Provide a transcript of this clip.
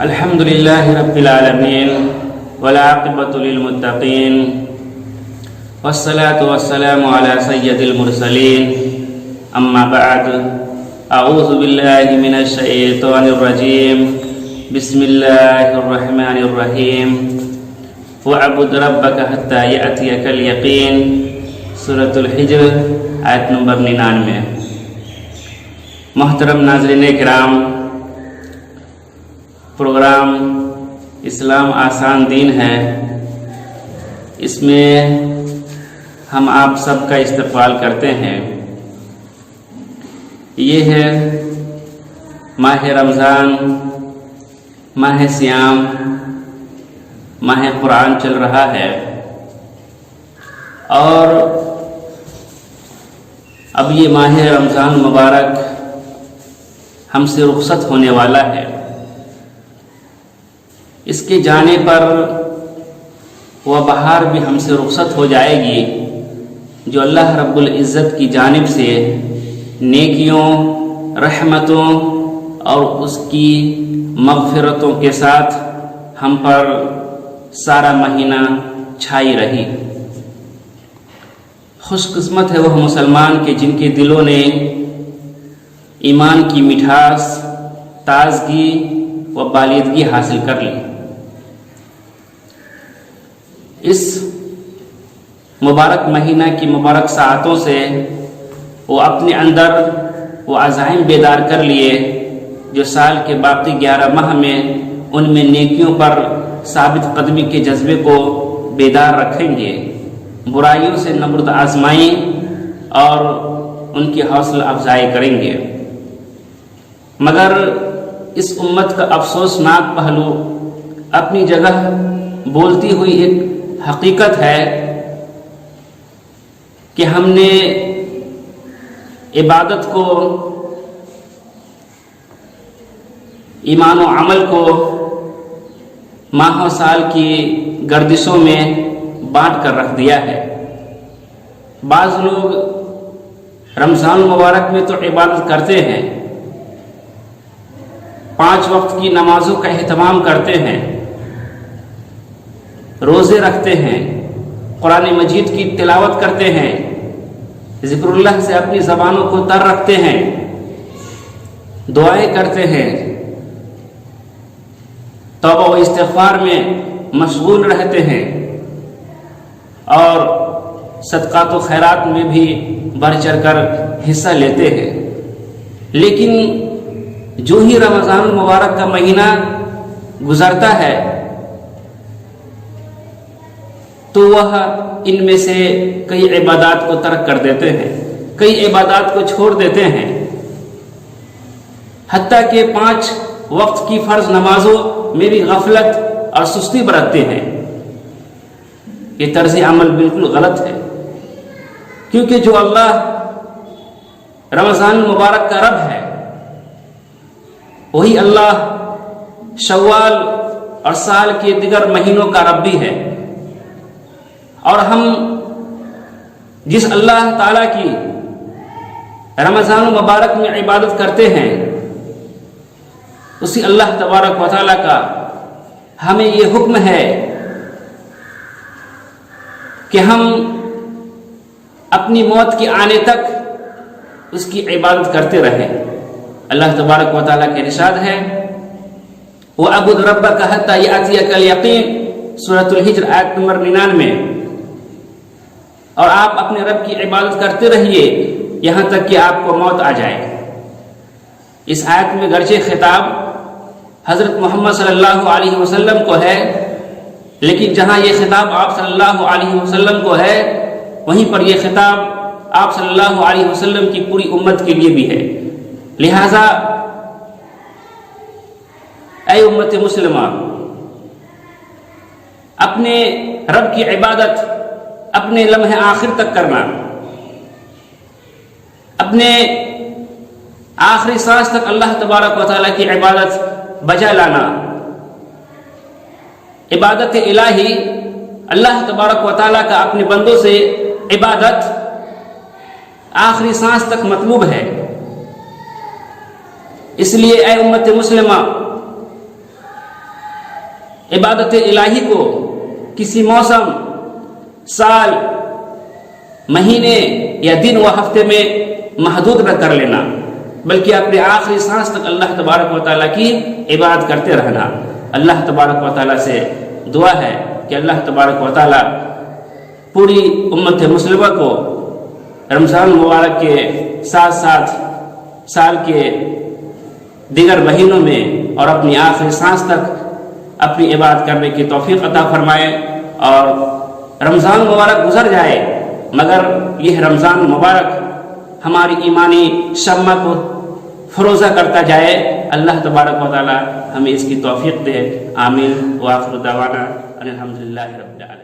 الحمد لله رب العالمين والعاقبة للمتقين والصلاة والسلام على سيد المرسلين أما بعد أعوذ بالله من الشيطان الرجيم بسم الله الرحمن الرحيم وَاعْبُدْ رَبَّكَ حَتَّى يَأْتِيَكَ الْيَقِينُ سورۃ الحجر آیت نمبر 99۔ محترم ناظرین کرام، پروگرام اسلام آسان دین ہے، اس میں ہم آپ سب کا استقبال کرتے ہیں۔ یہ ہے ماہ رمضان، ماہ صیام، ماہ قرآن چل رہا ہے، اور اب یہ ماہ رمضان مبارک ہم سے رخصت ہونے والا ہے۔ اس کے جانے پر وہ بہار بھی ہم سے رخصت ہو جائے گی جو اللہ رب العزت کی جانب سے نیکیوں، رحمتوں اور اس کی مغفرتوں کے ساتھ ہم پر سارا مہینہ چھائی رہی۔ خوش قسمت ہے وہ مسلمان کہ جن کے دلوں نے ایمان کی مٹھاس، تازگی و بالیدگی حاصل کر لی۔ اس مبارک مہینہ کی مبارک ساعتوں سے وہ اپنے اندر وہ عزائم بیدار کر لیے جو سال کے باقی 11 ماہ میں ان میں نیکیوں پر ثابت قدمی کے جذبے کو بیدار رکھیں گے، برائیوں سے نبرد آزمائی اور ان کی حوصلہ افزائی کریں گے۔ مگر اس امت کا افسوسناک پہلو اپنی جگہ بولتی ہوئی ایک حقیقت ہے کہ ہم نے عبادت کو، ایمان و عمل کو ماہ و سال کی گردشوں میں بانٹ کر رکھ دیا ہے۔ بعض لوگ رمضان المبارک میں تو عبادت کرتے ہیں، 5 وقت کی نمازوں کا اہتمام کرتے ہیں، روزے رکھتے ہیں، قرآن مجید کی تلاوت کرتے ہیں، ذکر اللہ سے اپنی زبانوں کو تر رکھتے ہیں، دعائیں کرتے ہیں، توبہ و استغفار میں مشغول رہتے ہیں، اور صدقات و خیرات میں بھی بڑھ چڑھ کر حصہ لیتے ہیں۔ لیکن جو ہی رمضان المبارک کا مہینہ گزرتا ہے تو وہ ان میں سے کئی عبادات کو ترک کر دیتے ہیں، کئی عبادات کو چھوڑ دیتے ہیں، حتیٰ کہ 5 وقت کی فرض نمازوں میں بھی غفلت اور سستی برتتے ہیں۔ یہ طرز عمل بالکل غلط ہے، کیونکہ جو اللہ رمضان المبارک کا رب ہے وہی اللہ شوال اور سال کے دیگر مہینوں کا رب بھی ہے، اور ہم جس اللہ تعالیٰ کی رمضان المبارک میں عبادت کرتے ہیں اسی اللہ تبارک و تعالیٰ کا ہمیں یہ حکم ہے کہ ہم اپنی موت کے آنے تک اس کی عبادت کرتے رہیں۔ اللہ تبارک و تعالیٰ کا ارشاد ہے وَاعْبُدْ رَبَّكَ حَتَّى يَأْتِيَكَ الْيَقِينُ سورۃ الحجر آیت نمبر 99۔ اور آپ اپنے رب کی عبادت کرتے رہیے یہاں تک کہ آپ کو موت آ جائے۔ اس آیت میں گرچہ خطاب حضرت محمد صلی اللہ علیہ وسلم کو ہے، لیکن جہاں یہ خطاب آپ صلی اللہ علیہ وسلم کو ہے وہیں پر یہ خطاب آپ صلی اللہ علیہ وسلم کی پوری امت کے لیے بھی ہے۔ لہذا اے امت مسلمہ، اپنے رب کی عبادت اپنے لمحے آخر تک کرنا، اپنے آخری سانس تک اللہ تبارک و تعالیٰ کی عبادت بجا لانا۔ عبادت الہی اللہ تبارک و تعالیٰ کا اپنے بندوں سے عبادت آخری سانس تک مطلوب ہے۔ اس لیے اے امت مسلمہ، عبادت الہی کو کسی موسم، سال، مہینے یا دن و ہفتے میں محدود نہ کر لینا، بلکہ اپنے آخری سانس تک اللہ تبارک و تعالیٰ کی عبادت کرتے رہنا۔ اللہ تبارک و تعالیٰ سے دعا ہے کہ اللہ تبارک و تعالیٰ پوری امت مسلمہ کو رمضان مبارک کے ساتھ ساتھ سال کے دیگر مہینوں میں اور اپنی آخری سانس تک اپنی عبادت کرنے کی توفیق عطا فرمائے، اور رمضان مبارک گزر جائے مگر یہ رمضان مبارک ہماری ایمانی شمع کو فروزہ کرتا جائے۔ اللہ تبارک و تعالی ہمیں اس کی توفیق دے، آمین۔ وآخر دعوانا ان الحمدللہ رب العالمین۔